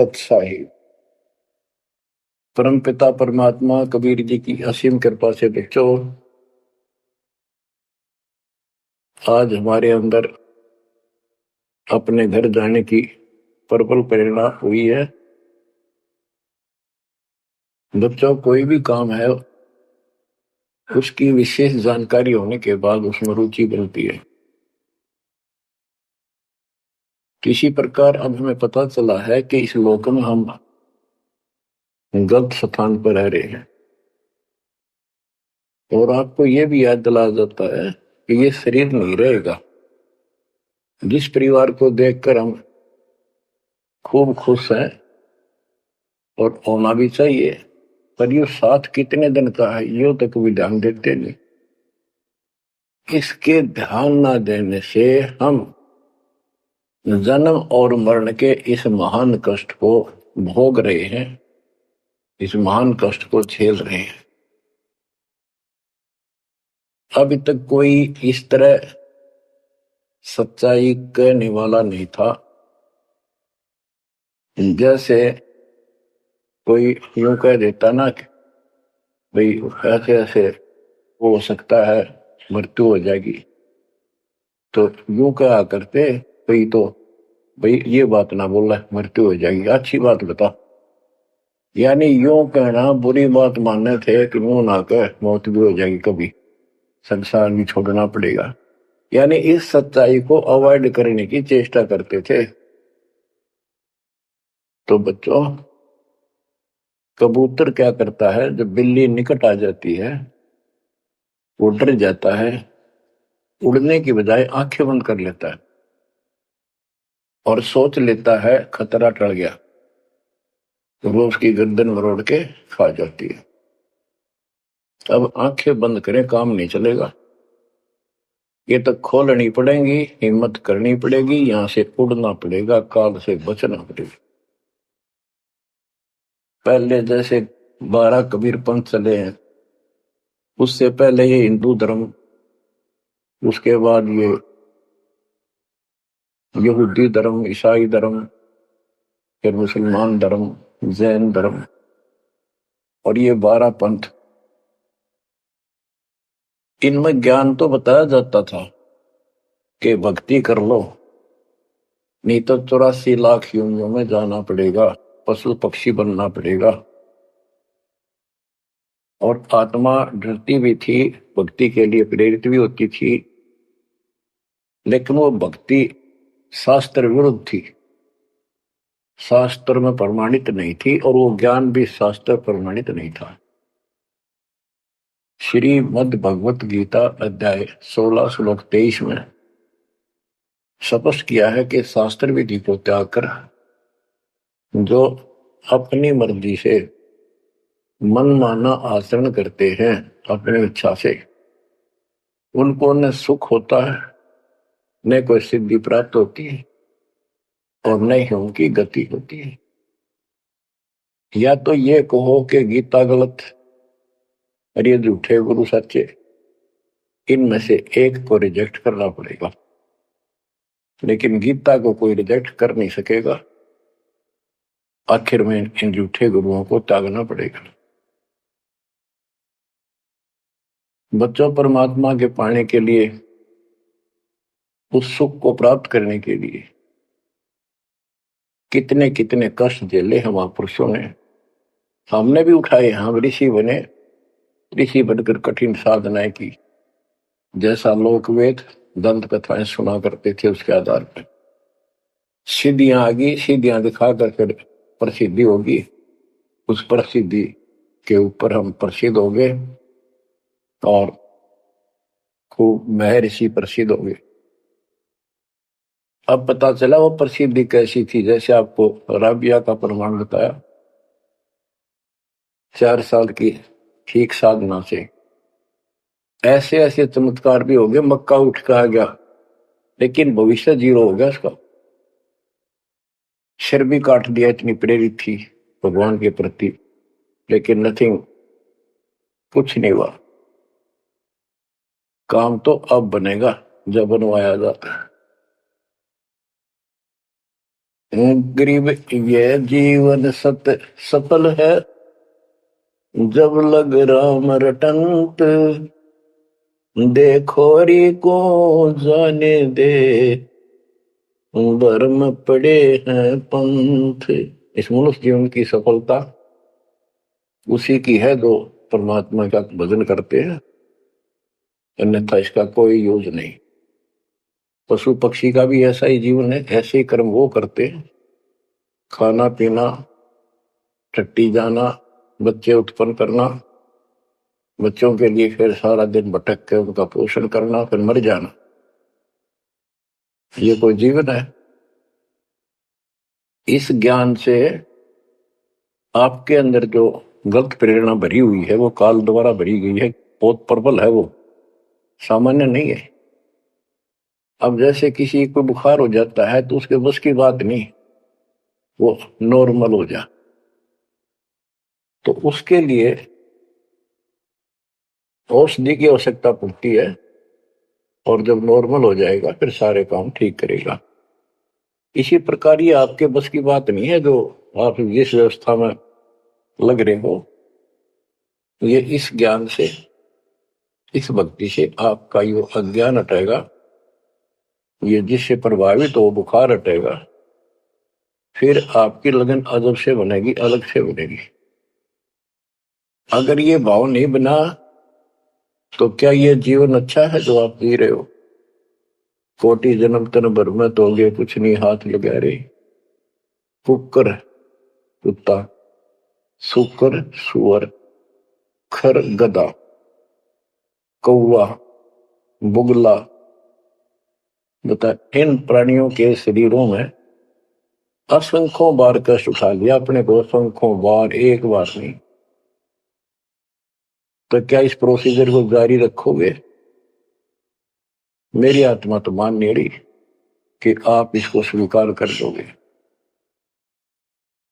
सत साहिब। परम पिता परमात्मा कबीर जी की असीम कृपा से बच्चों, आज हमारे अंदर अपने घर जाने की प्रबल प्रेरणा हुई है। बच्चों, कोई भी काम है उसकी विशेष जानकारी होने के बाद उसमें रुचि बनती है। किसी प्रकार अब हमें पता चला है कि इस लोक में हम गलत स्थान पर रह रहे हैं, और आपको यह भी याद दिलाया जाता है कि ये शरीर नहीं रहेगा। जिस परिवार को देखकर हम खूब खुश हैं और होना भी चाहिए, पर ये साथ कितने दिन का है यो तक भी ध्यान देते नहीं। इसके ध्यान ना देने से हम जन्म और मरण के इस महान कष्ट को भोग रहे हैं, इस महान कष्ट को झेल रहे हैं। अभी तक कोई इस तरह सच्चाई कहने वाला नहीं था। जैसे कोई यूं कह देता ना कि भाई ऐसे ऐसे हो सकता है, मृत्यु हो जाएगी, तो यूं कहा करते भाई, तो भाई ये बात ना बोला मृत्यु हो जाएगी, अच्छी बात बता। यानी यूं कहना बुरी बात मानने थे कि मुंह ना कह मौत भी हो जाएगी, कभी संसार भी छोड़ना पड़ेगा। यानी इस सच्चाई को अवॉइड करने की चेष्टा करते थे। तो बच्चों, कबूतर क्या करता है, जब बिल्ली निकट आ जाती है वो डर जाता है, उड़ने की बजाय आंखें बंद कर लेता है और सोच लेता है खतरा टल गया, तो वो उसकी गर्दन मरोड़ के खा जाती है। अब आंखें बंद करें काम नहीं चलेगा, ये तो खोलनी पड़ेगी, हिम्मत करनी पड़ेगी, यहां से उड़ना पड़ेगा, काल से बचना पड़ेगा। पहले जैसे 12 कबीर पंथ चले हैं, उससे पहले ये हिंदू धर्म, उसके बाद ये यहूदी धर्म, ईसाई धर्म, फिर मुसलमान धर्म, जैन धर्म, और ये 12 पंथ, इनमें ज्ञान तो बताया जाता था कि भक्ति कर लो, नहीं तो 84 लाख योनियों में जाना पड़ेगा, पशु पक्षी बनना पड़ेगा। और आत्मा डरती भी थी, भक्ति के लिए प्रेरित भी होती थी, लेकिन वो भक्ति शास्त्र विरुद्ध थी, शास्त्र में प्रमाणित नहीं थी, और वो ज्ञान भी शास्त्र प्रमाणित नहीं था। श्रीमद् भगवत गीता अध्याय 16 श्लोक 23 में स्पष्ट किया है कि शास्त्र विधि को त्याग कर जो अपनी मर्जी से मनमाना आचरण करते हैं अपनी इच्छा से, उनको न सुख होता है, न कोई सिद्धि प्राप्त होती है, और न ही उनकी गति होती है। या तो ये कहो कि गीता गलत और ये झूठे गुरु सच्चे, इनमें से एक को रिजेक्ट करना पड़ेगा। लेकिन गीता को कोई रिजेक्ट कर नहीं सकेगा, आखिर में इन झूठे गुरुओं को त्यागना पड़ेगा। बच्चों, परमात्मा के पाने के लिए, उस सुख को प्राप्त करने के लिए कितने कितने कष्ट झेले हैं महापुरुषों ने, हमने भी उठाए। हम ऋषि बने, ऋषि बनकर कठिन साधनाएं की, जैसा लोक वेद दंत कथाएं सुना करते थे, उसके आधार पर सिद्धियां आ गई, सिद्धियां दिखा कर प्रसिद्धि होगी, उस प्रसिद्धि के ऊपर हम प्रसिद्ध हो गए और खूब महर्षि प्रसिद्ध हो गए। अब पता चला वो प्रसिद्धि कैसी थी, जैसे आपको राबिया का प्रमाण बताया, 4 साल की ठीक साधना से ऐसे ऐसे चमत्कार भी हो गए, मक्का उठ के आ गया, लेकिन भविष्य जीरो हो गया उसका, सिर भी काट दिया, इतनी प्रेरित थी भगवान के प्रति, लेकिन नथिंग, कुछ नहीं हुआ। काम तो अब बनेगा जब बनवाया जाता है। गरीब ये जीवन सफल है, जब लग राम रटंत, देखोरी को जाने दे, भरम पड़े हैं पंथ। इस मनुष्य जीवन की सफलता उसी की है जो परमात्मा का भजन करते हैं, अन्यथा इसका कोई यूज नहीं। पशु पक्षी का भी ऐसा ही जीवन है, ऐसे ही कर्म वो करते हैं, खाना पीना, टट्टी जाना, बच्चे उत्पन्न करना, बच्चों के लिए फिर सारा दिन भटक के उनका पोषण करना, फिर मर जाना। ये कोई जीवन है? इस ज्ञान से आपके अंदर जो गलत प्रेरणा भरी हुई है वो काल द्वारा भरी गई है, बहुत प्रबल है, वो सामान्य नहीं है। अब जैसे किसी को बुखार हो जाता है तो उसके बस की बात नहीं वो नॉर्मल हो जा, तो उसके लिए औषधि की आवश्यकता पड़ती है, और जब नॉर्मल हो जाएगा फिर सारे काम ठीक करेगा। इसी प्रकार ये आपके बस की बात नहीं है जो आप जिस व्यवस्था में लग रहे हो। ये इस ज्ञान से, इस भक्ति से आपका ये अज्ञान हटेगा, ये जिससे प्रभावित हो बुखार हटेगा, फिर आपकी लगन अदब से बनेगी, अलग से बनेगी। अगर ये भाव नहीं बना तो क्या ये जीवन अच्छा है जो आप जी रहे हो? कोटि जन्म तन भर में तोगे कुछ नहीं हाथ लगा रे, कुकर कुत्ता, सुकर सुअर, खर गधा, कौवा बुगला, बता इन प्राणियों के शरीरों में असंख्यों बार कष्ट उठा लिया अपने को, असंख्यों बार, एक बार नहीं। तो क्या इस प्रोसीजर को जारी रखोगे? मेरी आत्मा तो मान नहीं रही कि आप इसको स्वीकार कर दोगे।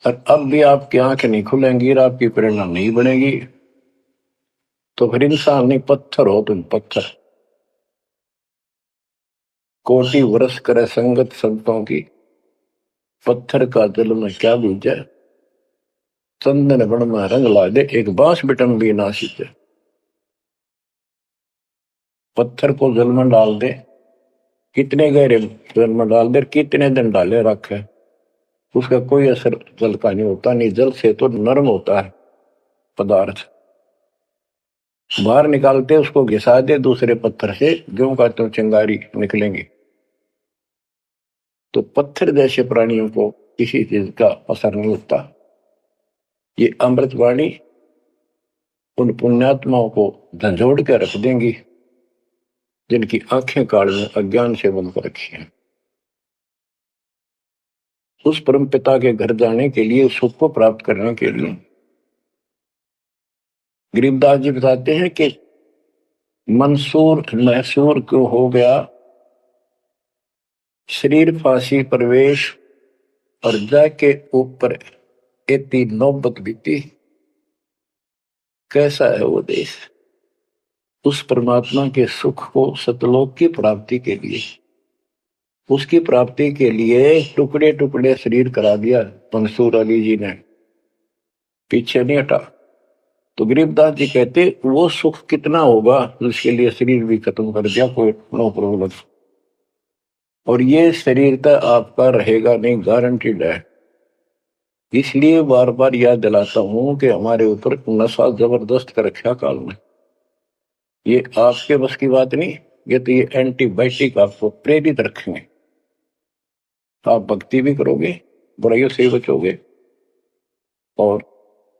और अब भी आपकी आंखें नहीं खुलेंगी और आपकी प्रेरणा नहीं बनेगी, तो फिर इंसान नहीं, पत्थर हो तुम, पत्थर। कोटि वर्ष करे संगत संतों की, पत्थर का जल में क्या बीजे, चंदन बन में रंग ला दे, एक बांस बिटन भी ना सींचे। पत्थर को जल में डाल दे, कितने गहरे जल में डाल दे, कितने दिन डाले रखे, उसका कोई असर जल का नहीं होता। नहीं, जल से तो नरम होता है पदार्थ, बाहर निकालते उसको घिसा दे दूसरे पत्थर से, गेहूं का तो चिंगारी निकलेंगी। तो पत्थर जैसे प्राणियों को किसी चीज का असर नहीं होता। ये अमृतवाणी उन पुण्यात्माओं को झंझोड़ कर रख देंगी जिनकी आंखें काल में अज्ञान से बंद कर रखी है। उस परम पिता के घर जाने के लिए, सुख को प्राप्त करने के लिए, गरीबदास जी बताते हैं कि मंसूर मैसूर क्यों हो गया, शरीर फांसी प्रवेश, और जाके ऊपर एती नौबत बीती। कैसा है वो देश? उस परमात्मा के सुख को, सतलोक की प्राप्ति के लिए, उसकी प्राप्ति के लिए टुकड़े टुकड़े शरीर करा दिया मंसूर अली जी ने, पीछे नहीं हटा। तो गरीबदास जी कहते वो सुख कितना होगा जिसके लिए शरीर भी खत्म कर दिया, कोई नो प्रॉब्लम। और ये शरीर तो आपका रहेगा नहीं, गारंटीड है। इसलिए बार बार याद दिलाता हूं कि हमारे ऊपर नशा जबरदस्त कर रखा काल में। ये आपके बस की बात नहीं, ये तो ये एंटीबायोटिक आपको प्रेरित रखेंगे। आप भक्ति भी करोगे, बुराइयों से बचोगे, और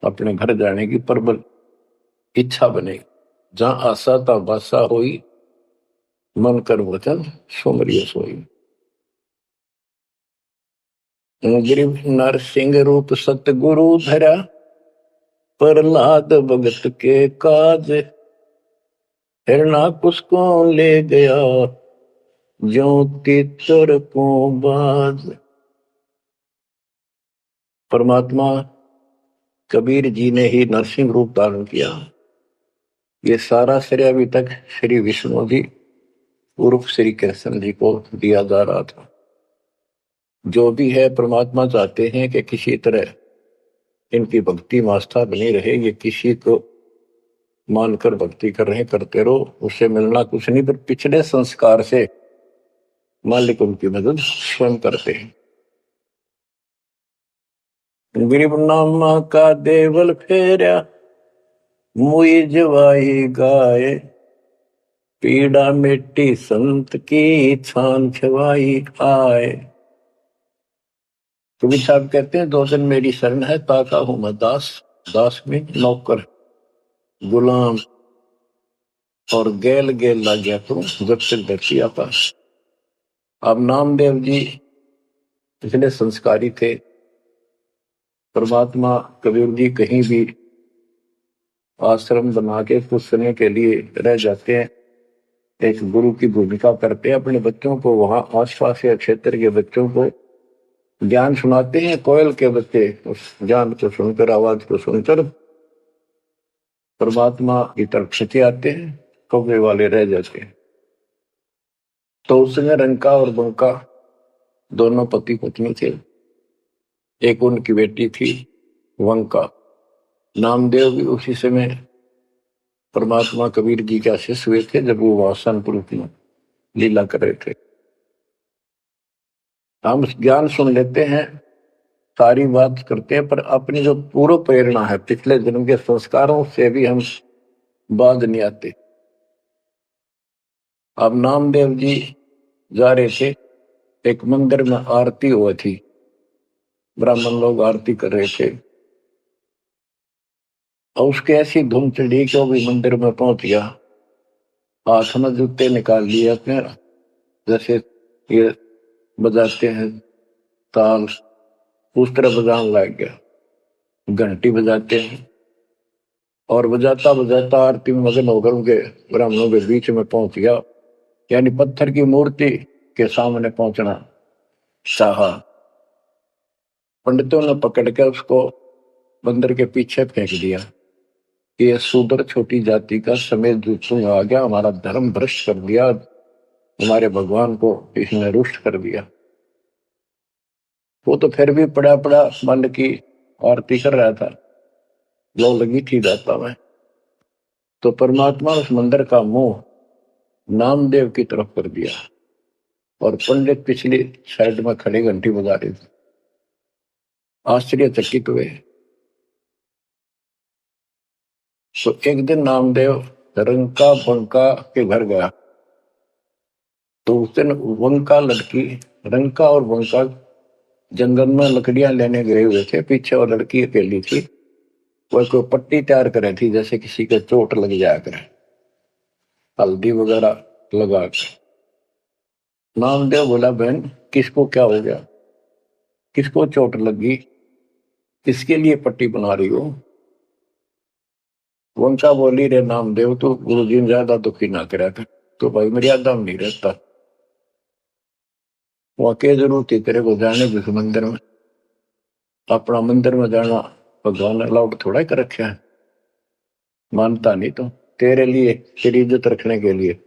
अपने घर जाने की प्रबल इच्छा बनेगी। जहां आशा ता बासा होई, मन कर वचन सुमरिय सोई। गिरिव नरसिंह रूप सतगुरु धरा, प्रहलाद भगत के काज, हिरणाकुश को ले गया, ज्यों तीतर को बाज। परमात्मा कबीर जी ने ही नरसिंह रूप धारण किया। ये सारा श्रेय अभी तक श्री विष्णु जी उर्फ श्री कृष्ण जी को दिया जा रहा था। जो भी है परमात्मा चाहते हैं कि किसी तरह इनकी भक्ति में आस्था बनी रहे, ये किसी को मानकर भक्ति कर रहे करते रहो, उससे मिलना कुछ नहीं, पर पिछले संस्कार से मालिक उनकी मदद स्वयं करते हैं। गरीब नामा का देवल फेरा मुई जवाई गाय, पीड़ा मिट्टी संत की छान छवाई आए। कबीर साहब कहते हैं, दो दिन मेरी शरण है, ताका हूं मैं दास, दास में नौकर गुलाम, और गेल गेल ला गया करूं जब तक धरती आकाश। अब नामदेव जी इतने संस्कारी थे, परमात्मा कबीर जी कहीं भी आश्रम बना के कुछ समय के लिए रह जाते हैं, एक गुरु की भूमिका करते हैं, अपने बच्चों को वहां आसपास के क्षेत्र के बच्चों को ज्ञान सुनाते हैं। कोयल के बच्चे उस ज्ञान को सुनकर, आवाज को सुनकर परमात्मा की तरफ खिंचे आते हैं, कौवे वाले रह जाते हैं। तो उस समय रंका और बंका दोनों पति पत्नी थे। एक उनकी बेटी थी वंका। नामदेव भी उसी समय परमात्मा कबीर जी के शिष्य हुए थे, जब वो वासनपुर में लीला कर रहे थे। हम ज्ञान सुन लेते हैं, सारी बात करते हैं, पर अपनी जो पूर्व प्रेरणा है, पिछले जन्म के संस्कारों से भी हम बाज नहीं आते। अब नामदेव जी जा रहे थे, एक मंदिर में आरती हुई थी, ब्राह्मण लोग आरती कर रहे थे, और उसके ऐसी धूम चढ़ी कि वो भी मंदिर में पहुंच गया। हाथ में जूते निकाल लिए अपने, जैसे ये बजाते हैं ताल, उस तरह बजाने लग गया। घंटी बजाते हैं और बजाता बजाता आरती में मगन होकर उनके ब्राह्मणों के बीच में पहुंच गया, यानी पत्थर की मूर्ति के सामने पहुंचना चाहा। पंडितों ने पकड़ कर उसको मंदिर के पीछे फेंक दिया कि यह शूद्र छोटी जाति का समेत दूसरों आ गया, हमारा धर्म भ्रष्ट कर दिया, हमारे भगवान को इसने रुष्ट कर दिया। वो तो फिर भी पड़ा पड़ा मन की आरती कर रहा था, लो लगी थी दाता में। तो परमात्मा उस मंदिर का मुंह नामदेव की तरफ कर दिया, और पंडित पिछली साइड में खड़े घंटी बजा रहे थे। आश्चर्यचकित हुए। तो एक दिन नामदेव रंका बंका के घर गया, तो उस दिन वंका लड़की, रंका और वंका जंगल में लकड़ियां लेने गए हुए थे, पीछे और लड़की अकेली थी। वह कोई पट्टी तैयार करे थी, जैसे किसी के चोट लग जाया करे, हल्दी वगैरह लगा कर। नामदेव बोला, बहन किसको क्या हो गया, किसको चोट लगी, किसके लिए पट्टी बना रही हो? वंका बोली, रे नामदेव तो गुरु जी ने ज्यादा दुखी ना करा कर, तो भाई मर्यादा में नहीं रहता। वहां के जरूरत थी तेरे को जाने जिस मंदिर में, अपना मंदिर में जाना भगवान ने अलाउड थोड़ा कर रखा है, मानता नहीं तो तेरे लिए, तेरी इज्जत रखने के लिए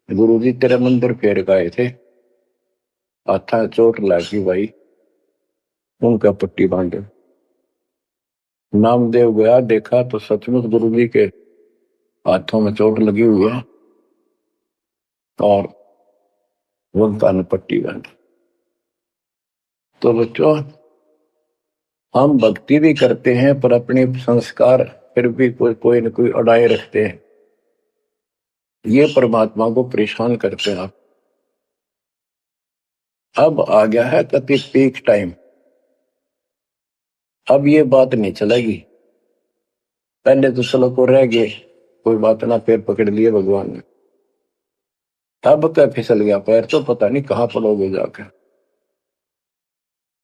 गुरु जी तेरे मंदिर फेर गए थे, हाथा चोट लगी भाई, उनका पट्टी बांधे। नामदेव गया, देखा तो सचमुच गुरु जी के हाथों में चोट लगी हुई है, और वंका ने पट्टी बांधी। तो बच्चों, हम भक्ति भी करते हैं, पर अपने संस्कार फिर भी कोई न कोई अड़ाए रखते हैं, ये परमात्मा को परेशान करते हैं। अब आ गया है कति पीक टाइम, अब ये बात नहीं चलेगी। पहले तो चलो को रह गए, कोई बात ना, पैर पकड़ लिए भगवान ने, अब क्या फिसल गया पैर, तो पता नहीं कहां पड़ोगे जाकर।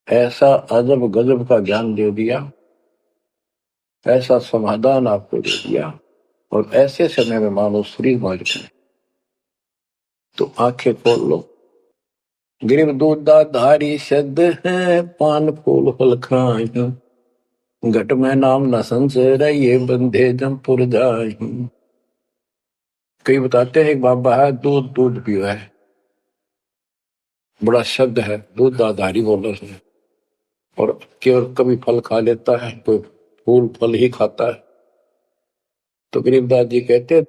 ऐसा अजब गजब का ज्ञान दे दिया, ऐसा समाधान आपको दे दिया, और ऐसे समय में मानो श्री मालिक ने। तो आंखें खोल लो। गिरिव दूधा धारी शब्द है, पान फूल फल खाई, घट में नाम न संचय, ये बंधे जमपुर जाई। कई बताते हैं बाबा है दूध दूध पियो है, बड़ा शब्द है, दूध दाधारी बोला उसने। और केवल कभी फल खा लेता है, कोई फूल फल ही खाता है। तो गरीबदास जी कहते,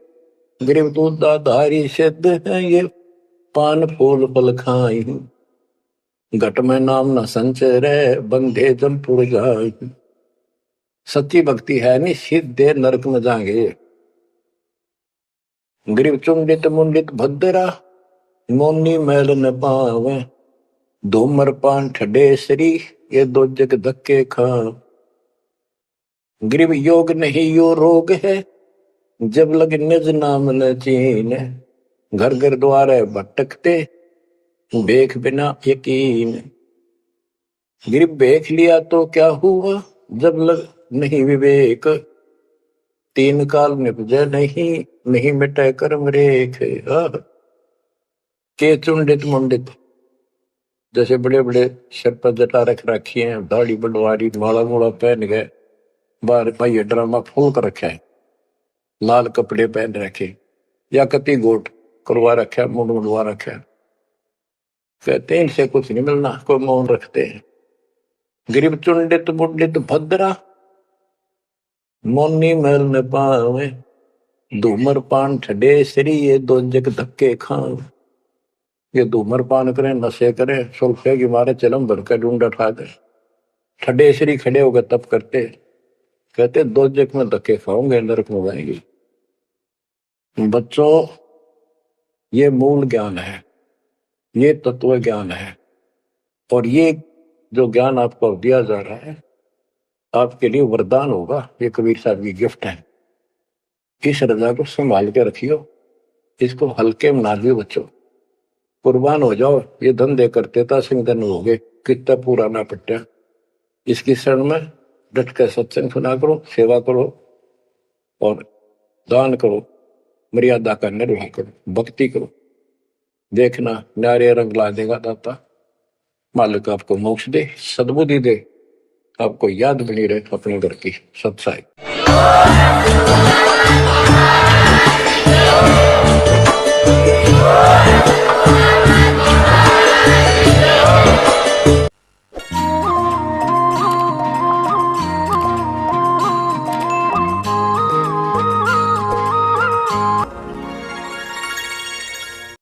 गरीब दूध दाधारी सिद्ध है ये, पान फूल फल खाई, घट में नाम न संचय बंधे जमपुर जाई। सच्ची भक्ति है नहीं, सीधे नरक में जाएंगे। गरीब चुंडित मुंडित भद्रा, मोनी मैल न पावे, धूमर पान ठडे श्री, ये दो जग धक्के खा। गरीब योग नहीं यो रोग है, जब लग निज नाम न चीन, घर घर द्वारे भटकते, बेख बिना यकीन। गरीब बेख लिया तो क्या हुआ, जब लग नहीं विवेक, तीन काल निपजे नहीं, नहीं मिटे कर्म रेख। के चुंडित मुंडित, जैसे बड़े बड़े सिर पर जटा रख रखी है, दाढ़ी बंडवारी, माला मोड़ा पहन गए, बाहर भाई ड्रामा फूल कर रखा है, लाल कपड़े पहन रखे, या कति गोट करवा रखा, मुंड मुंडवा रखा। कहते हैं इनसे कुछ नहीं मिलना, कोई मौन रखते हैं। गरीब चुंडित मुंडित भद्रा, मोनी मैल न पावे, धूमर पान ठडे श्री, ये दो जग धक्के खाओ। ये धूमर पान करें, नशे करें, सुल्फे की मारे चलम भर कर ढूंढ उठा दे, ठडे श्री खड़े होकर तप करते, कहते दो जग में धक्के खाओगे, नरक में जाएंगे। बच्चों, ये मूल ज्ञान है, ये तत्व ज्ञान है, और ये जो ज्ञान आपको दिया जा रहा है आपके लिए वरदान होगा। ये कबीर साहब की गिफ्ट है। इस रजा को संभाल के रखियो, इसको हल्के में ना लियो बच्चों, कुर्बान हो जाओ। ये धंधे करते था सिंगधन हो गए, कितना पुराना पट्टा। इसकी शरण में डट कर सत्संग सुना करो, सेवा करो और दान करो, मर्यादा का निर्वाह करो, भक्ति करो। देखना न्यारे रंग ला देगा दाता। मालिक आपको मोक्ष दे, सद्बुद्धि दे, आपको याद बनी रहे अपने घर की सत्साई।